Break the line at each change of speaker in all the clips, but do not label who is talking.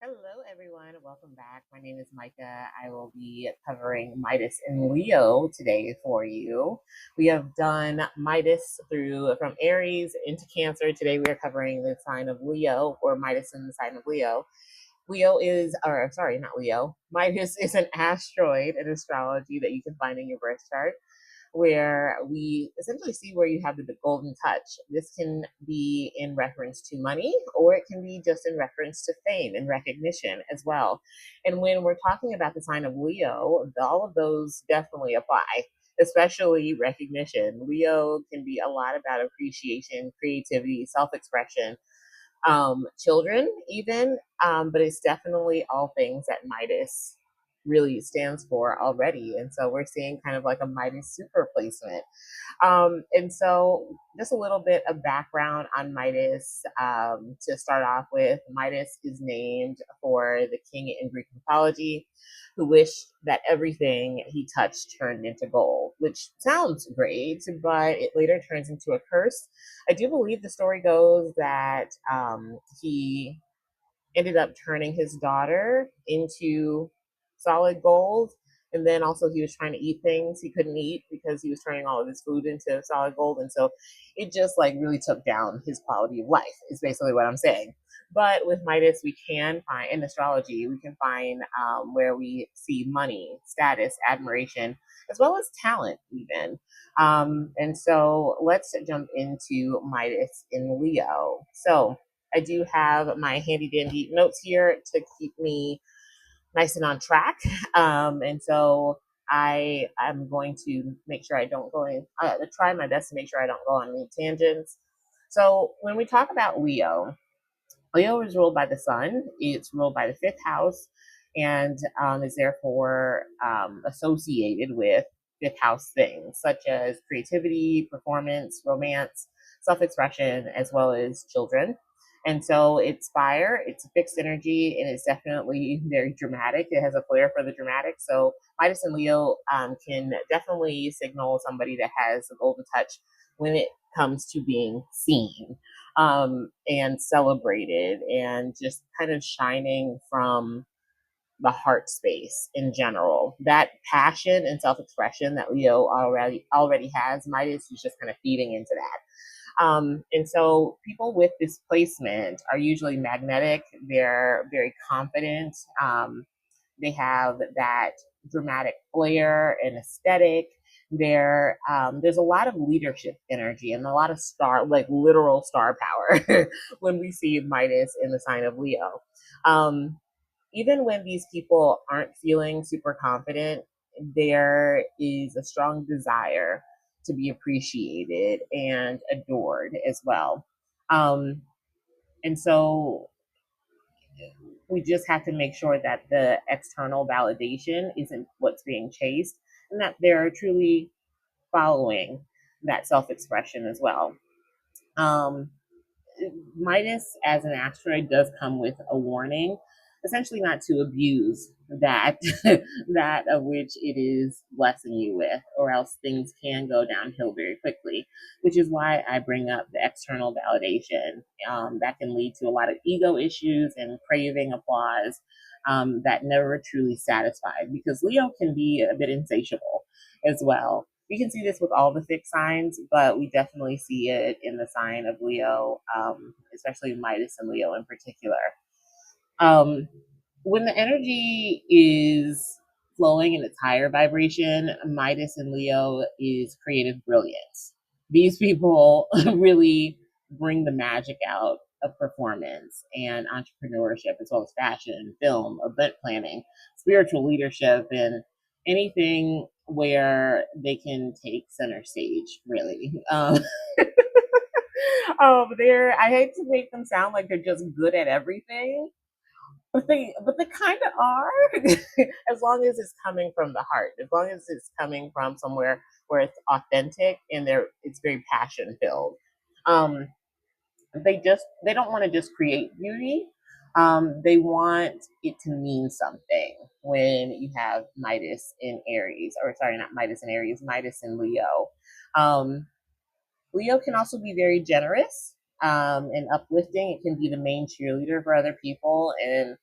Hello, everyone. Welcome back. My name is Micah. I will be covering Midas and Leo today for you. We have done Midas through from Aries into Cancer. Today we are covering the sign of Leo, or Midas in the sign of Leo. Leo is, or sorry, not Leo. Midas is an asteroid in astrology that you can find in your birth chart, where we essentially see where you have the golden touch. This can be in reference to money, or it can be just in reference to fame and recognition as well. And when we're talking about the sign of Leo, all of those definitely apply, especially recognition. Leo can be a lot about appreciation, creativity, self expression, children, even, but it's definitely all things that Midas really stands for already. And so we're seeing kind of like a Midas super placement. And so, just a little bit of background on Midas to start off with. Midas is named for the king in Greek mythology who wished that everything he touched turned into gold, which sounds great, but it later turns into a curse. I do believe the story goes that he ended up turning his daughter into solid gold. And then also he was trying to eat things he couldn't eat because he was turning all of his food into solid gold. And so it just like really took down his quality of life, is basically what I'm saying. But with Midas, we can find in astrology, we can find where we see money, status, admiration, as well as talent, even. And so let's jump into Midas in Leo. So I do have my handy dandy notes here to keep me nice and on track. And so I'm going to make sure I don't go in, try my best to make sure I don't go on any tangents. So when we talk about Leo, Leo is ruled by the sun. It's ruled by the fifth house, and is therefore associated with fifth house things such as creativity, performance, romance, self-expression, as well as children. And so it's fire, it's a fixed energy, and it's definitely very dramatic. It has a flair for the dramatic. So Midas and Leo can definitely signal somebody that has a golden touch when it comes to being seen and celebrated and just kind of shining from the heart space in general. That passion and self-expression that Leo already has, Midas is just kind of feeding into that. And so people with this placement are usually magnetic. They're very confident. They have that dramatic flair and aesthetic. There's a lot of leadership energy and a lot of like literal star power when we see Midas in the sign of Leo. Um, Even when these people aren't feeling super confident, there is a strong desire to be appreciated and adored as well. Um, and so we just have to make sure that the external validation isn't what's being chased and that they're truly following that self expression as well. Um, Midas as an asteroid does come with a warning, essentially not to abuse that that of which it is blessing you with, or else things can go downhill very quickly. Which is why I bring up the external validation that can lead to a lot of ego issues and craving applause that never truly satisfied. Because Leo can be a bit insatiable as well. You can see this with all the fixed signs, but we definitely see it in the sign of Leo, especially Midas and Leo in particular. Um, when the energy is flowing in its higher vibration, Midas and Leo is creative brilliance. These people really bring the magic out of performance and entrepreneurship, as well as fashion, film, event planning, spiritual leadership, and anything where they can take center stage, really. I hate to make them sound like they're just good at everything, but they kind of are, as long as it's coming from the heart, as long as it's coming from somewhere where it's authentic and it's very passion filled. Um, they don't want to just create beauty. They want it to mean something when you have Midas in Aries, or sorry, not Midas in Aries, Midas in Leo. Um, Leo can also be very generous and uplifting. It can be the main cheerleader for other people and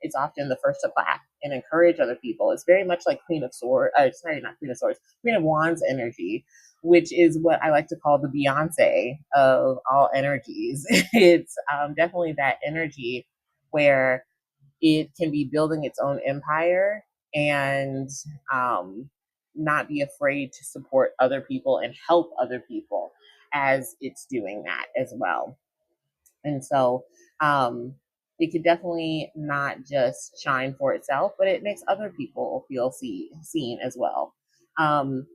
It's often the first to clap and encourage other people. It's very much like Queen of Swords, sorry, not Queen of Swords, Queen of Wands energy, which is what I like to call the Beyonce of all energies. It's definitely that energy where it can be building its own empire and um, not be afraid to support other people and help other people as it's doing that as well. And so it could definitely not just shine for itself, but it makes other people feel seen as well. Um,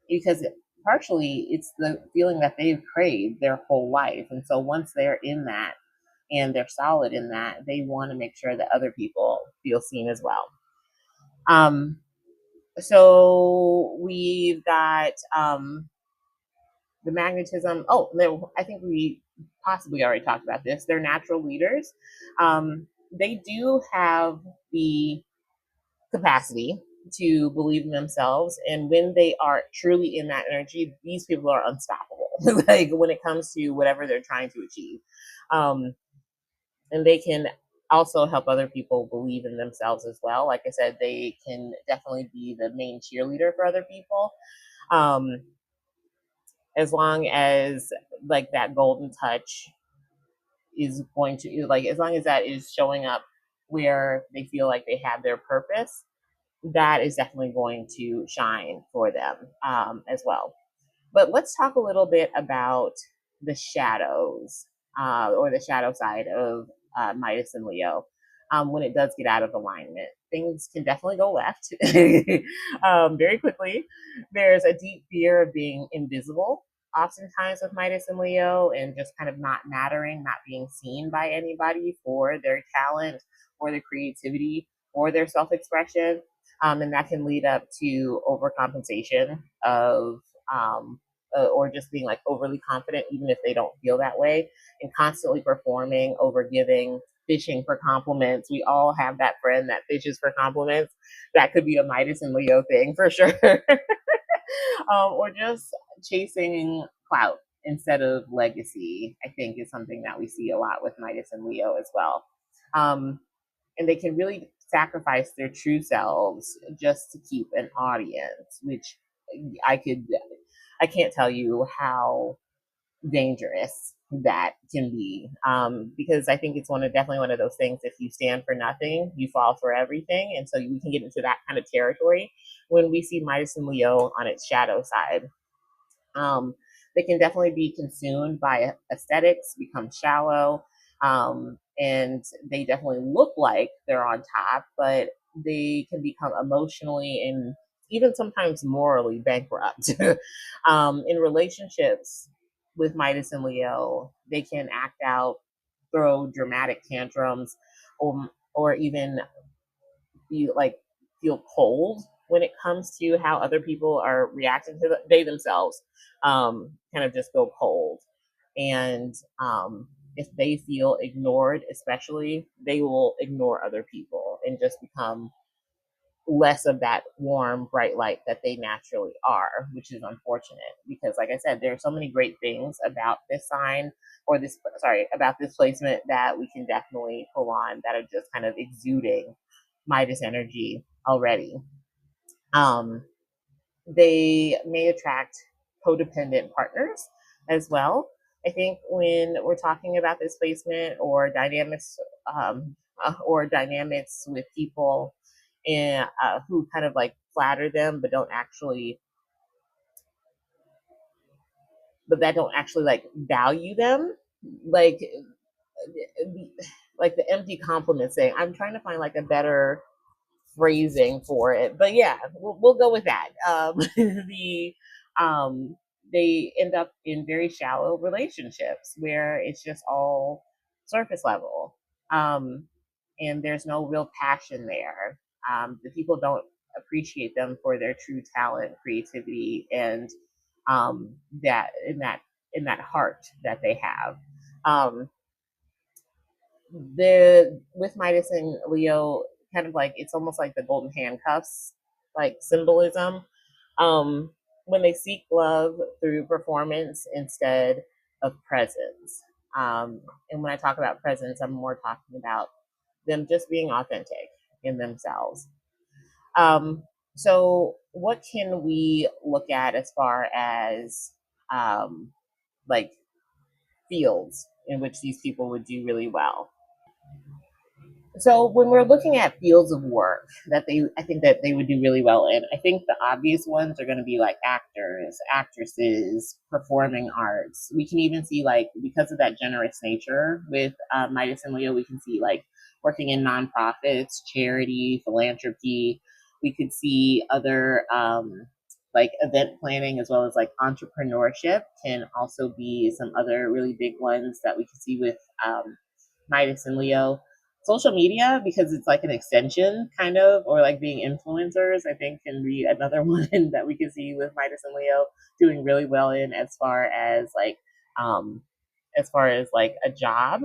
because partially it's the feeling that they've craved their whole life. And so once they're in that and they're solid in that, they want to make sure that other people feel seen as well. Um, so we've got the magnetism. Oh, I think we possibly already talked about this. They're natural leaders. They do have the capacity to believe in themselves, and when they are truly in that energy, these people are unstoppable. Like when it comes to whatever they're trying to achieve, um, and they can also help other people believe in themselves as well. Like I said, they can definitely be the main cheerleader for other people. Um, as long as like that golden touch is going to like as long as that is showing up where they feel like they have their purpose, that is definitely going to shine for them as well. But let's talk a little bit about the shadows or the shadow side of Midas and Leo. When it does get out of alignment, things can definitely go left very quickly. There's a deep fear of being invisible, oftentimes with Midas and Leo, and just kind of not mattering, not being seen by anybody for their talent or their creativity or their self expression. And that can lead up to overcompensation of or just being like overly confident, even if they don't feel that way, and constantly performing, over giving, fishing for compliments. We all have that friend that fishes for compliments. That could be a Midas and Leo thing for sure. Or just chasing clout instead of legacy, I think is something that we see a lot with Midas and Leo as well. Um, and they can really sacrifice their true selves just to keep an audience, which I could I can't tell you how dangerous that can be, because I think it's definitely one of those things. If you stand for nothing, you fall for everything, and so we can get into that kind of territory when we see Midas and Leo on its shadow side. Um, they can definitely be consumed by aesthetics, become shallow, and they definitely look like they're on top, but they can become emotionally and even sometimes morally bankrupt. In relationships with Midas and Leo, they can act out, throw dramatic tantrums, or even feel like feel cold when it comes to how other people are reacting to they themselves kind of just go cold. And if they feel ignored, especially, they will ignore other people and just become less of that warm, bright light that they naturally are, which is unfortunate because, like I said, there are so many great things about this sign or this, sorry, about this placement that we can definitely pull on that are just kind of exuding Midas energy already. Um, they may attract codependent partners as well. I think when we're talking about this placement or dynamics with people and who kind of like flatter them but that don't actually like value them, like the empty compliment saying, I'm trying to find like a better phrasing for it, but yeah, we'll go with that. The they end up in very shallow relationships where it's just all surface level, um, and there's no real passion there. The people don't appreciate them for their true talent, creativity, and that in that heart that they have. Um, the with Midas and Leo, kind of like it's almost like the golden handcuffs, like symbolism. Um, when they seek love through performance instead of presence. And when I talk about presence, I'm more talking about them just being authentic in themselves. Um, so, what can we look at as far as um, like fields in which these people would do really well? So when we're looking at fields of work that I think that they would do really well in, I think the obvious ones are going to be like actors, actresses, performing arts. We can even see like, because of that generous nature with Midas and Leo, we can see like working in nonprofits, charity, philanthropy. We could see other like event planning, as well as like entrepreneurship can also be some other really big ones that we can see with Midas and Leo. Social media, because it's like an extension kind of, or like being influencers, I think can be another one that we can see with Midas and Leo doing really well in, um as far as like a job.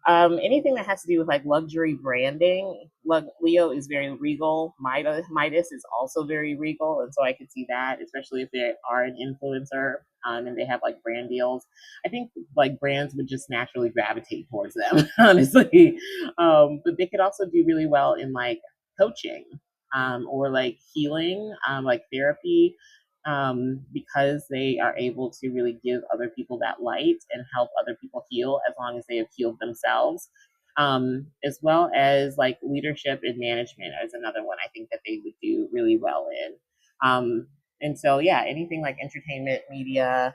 Anything that has to do with like luxury branding. Leo is very regal. Midas is also very regal, and so I could see that, especially if they are an influencer, and they have like brand deals. I think like brands would just naturally gravitate towards them, honestly. But they could also do really well in like coaching, or like healing, like therapy, because they are able to really give other people that light and help other people heal as long as they have healed themselves. As well as like leadership and management is another one I think that they would do really well in. And so, yeah, anything like entertainment, media,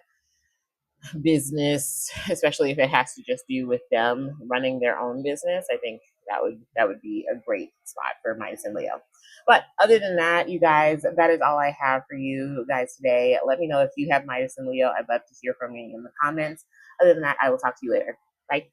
business, especially if it has to just do with them running their own business, I think that would be a great spot for Midas and Leo. But other than that, you guys, that is all I have for you guys today. Let me know if you have Midas and Leo. I'd love to hear from you in the comments. Other than that, I will talk to you later. Bye.